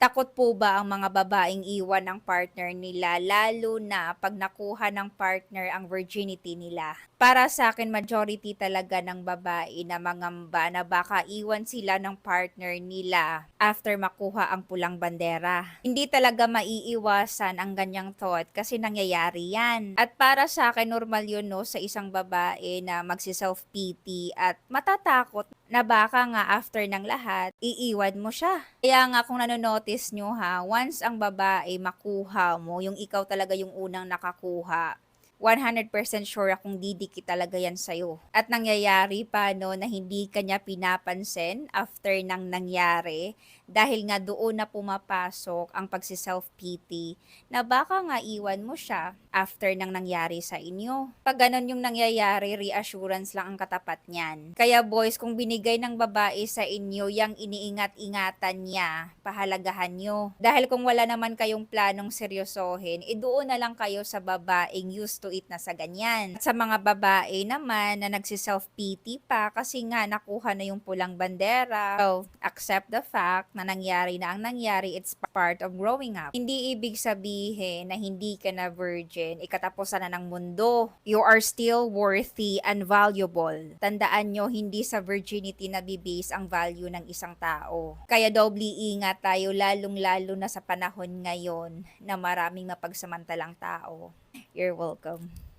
Takot po ba ang mga babaeng iwan ng partner nila lalo na 'pag nakuha ng partner ang virginity nila? Para sa akin majority talaga ng babae na mangamba na baka iwan sila ng partner nila after makuha ang pulang bandera. Hindi talaga maiiwasan ang ganyang thought kasi nangyayari 'yan. At para sa akin normal 'yun 'no, sa isang babae na magse-self-pity at matatakot na baka nga after ng lahat, iiwan mo siya. Kaya nga kung nano-notice niyo ha, once ang babae makuha mo, yung ikaw talaga yung unang nakakuha, 100% sure akong didikit talaga yan sa'yo. At nangyayari pa no na hindi ka niya pinapansin after nang nangyari dahil nga doon na pumapasok ang pagsi-self-pity na baka nga iwan mo siya after nang nangyari sa inyo. Pag ganun yung nangyayari, reassurance lang ang katapat niyan. Kaya boys, kung binigay ng babae sa inyo yang iniingat-ingatan niya, pahalagahan nyo. Dahil kung wala naman kayong planong seryosohin, doon na lang kayo sa babaeng used to it na sa ganyan. At sa mga babae naman na nagsi-self-pity pa kasi nga nakuha na yung pulang bandera. So, accept the fact na nangyari na ang nangyari, it's part of growing up. Hindi ibig sabihin na hindi ka na virgin, ikatapusan na ng mundo. You are still worthy and valuable. Tandaan nyo, hindi sa virginity na bibase ang value ng isang tao. Kaya doubly ingat tayo lalong-lalo na sa panahon ngayon na maraming mapagsamantalang tao. You're welcome.